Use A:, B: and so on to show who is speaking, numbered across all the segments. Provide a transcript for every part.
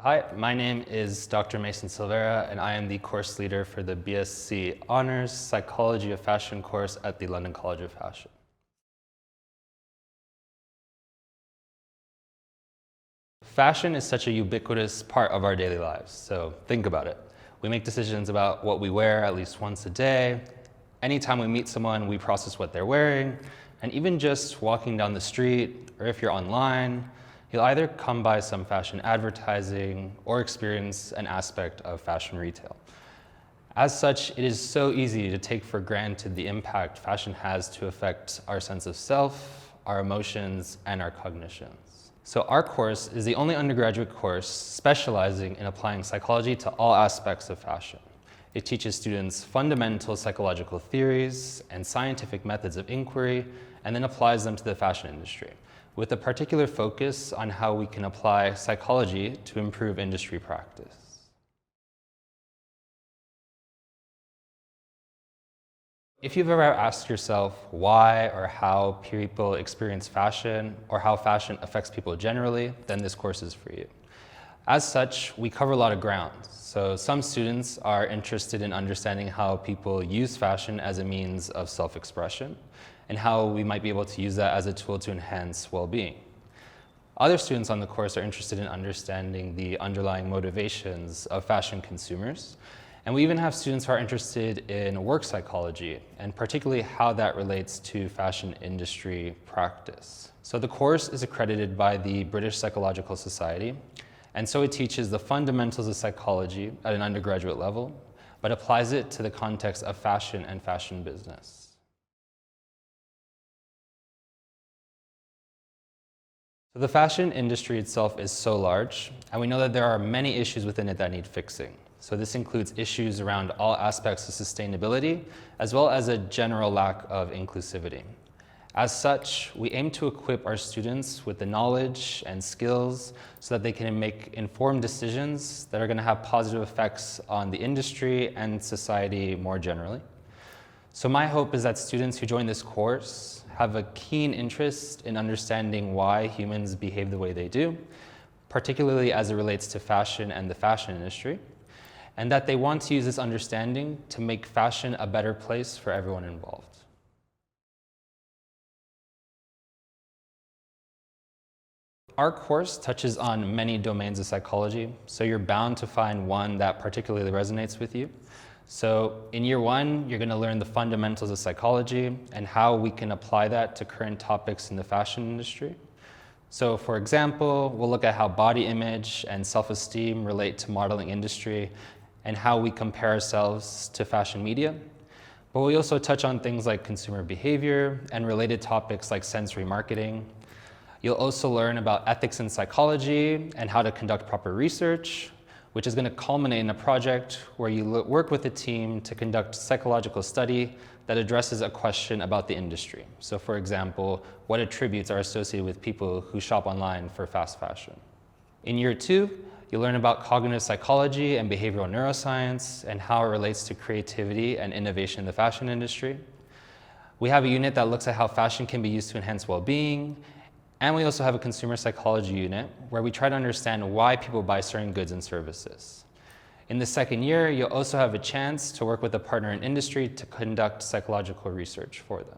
A: Hi, my name is Dr. Mason Silveira, and I am the course leader for the BSc Honors Psychology of Fashion course at the London College of Fashion. Fashion is such a ubiquitous part of our daily lives, so think about it. We make decisions about what we wear at least once a day. Anytime we meet someone, we process what they're wearing, and even just walking down the street, or if you're online, you'll either come by some fashion advertising or experience an aspect of fashion retail. As such, it is so easy to take for granted the impact fashion has to affect our sense of self, our emotions, and our cognitions. So our course is the only undergraduate course specializing in applying psychology to all aspects of fashion. It teaches students fundamental psychological theories and scientific methods of inquiry, and then applies them to the fashion industry, with a particular focus on how we can apply psychology to improve industry practice. If you've ever asked yourself why or how people experience fashion or how fashion affects people generally, then this course is for you. As such, we cover a lot of ground. So some students are interested in understanding how people use fashion as a means of self-expression, and how we might be able to use that as a tool to enhance well-being. Other students on the course are interested in understanding the underlying motivations of fashion consumers. And we even have students who are interested in work psychology, and particularly how that relates to fashion industry practice. So the course is accredited by the British Psychological Society, and so it teaches the fundamentals of psychology at an undergraduate level, but applies it to the context of fashion and fashion business. So the fashion industry itself is so large, and we know that there are many issues within it that need fixing. So this includes issues around all aspects of sustainability, as well as a general lack of inclusivity. As such, we aim to equip our students with the knowledge and skills so that they can make informed decisions that are going to have positive effects on the industry and society more generally. So my hope is that students who join this course have a keen interest in understanding why humans behave the way they do, particularly as it relates to fashion and the fashion industry, and that they want to use this understanding to make fashion a better place for everyone involved. Our course touches on many domains of psychology, so you're bound to find one that particularly resonates with you. So in year one, you're going to learn the fundamentals of psychology and how we can apply that to current topics in the fashion industry. So for example, we'll look at how body image and self-esteem relate to modeling industry and how we compare ourselves to fashion media. But we also touch on things like consumer behavior and related topics like sensory marketing. You'll also learn about ethics in psychology and how to conduct proper research, which is going to culminate in a project where you work with a team to conduct psychological study that addresses a question about the industry. So for example, what attributes are associated with people who shop online for fast fashion. In year two, you'll learn about cognitive psychology and behavioral neuroscience and how it relates to creativity and innovation in the fashion industry. We have a unit that looks at how fashion can be used to enhance well-being. And we also have a consumer psychology unit where we try to understand why people buy certain goods and services. In the second year, you'll also have a chance to work with a partner in industry to conduct psychological research for them.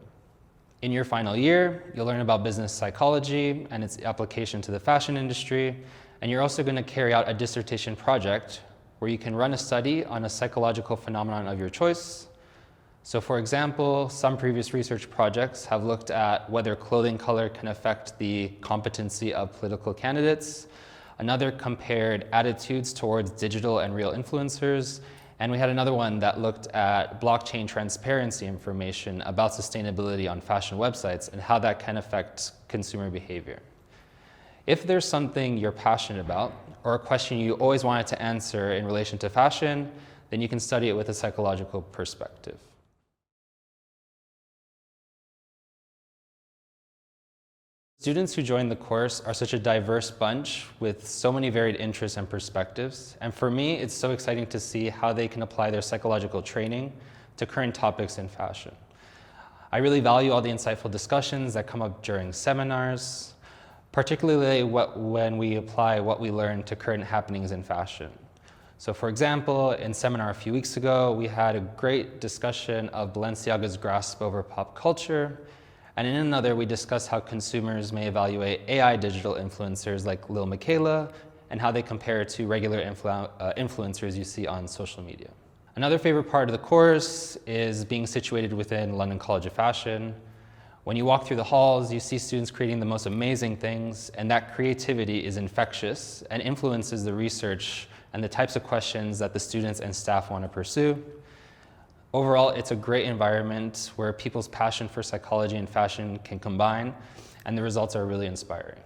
A: In your final year, you'll learn about business psychology and its application to the fashion industry. And you're also going to carry out a dissertation project where you can run a study on a psychological phenomenon of your choice. So for example, some previous research projects have looked at whether clothing color can affect the competency of political candidates. Another compared attitudes towards digital and real influencers. And we had another one that looked at blockchain transparency information about sustainability on fashion websites and how that can affect consumer behavior. If there's something you're passionate about or a question you always wanted to answer in relation to fashion, then you can study it with a psychological perspective. Students who join the course are such a diverse bunch with so many varied interests and perspectives. And for me, it's so exciting to see how they can apply their psychological training to current topics in fashion. I really value all the insightful discussions that come up during seminars, particularly when we apply what we learn to current happenings in fashion. So for example, in seminar a few weeks ago, we had a great discussion of Balenciaga's grasp over pop culture. And in another, we discussed how consumers may evaluate AI digital influencers like Lil Miquela and how they compare to regular influencers you see on social media. Another favorite part of the course is being situated within London College of Fashion. When you walk through the halls, you see students creating the most amazing things, and that creativity is infectious and influences the research and the types of questions that the students and staff want to pursue. Overall, it's a great environment where people's passion for psychology and fashion can combine, and the results are really inspiring.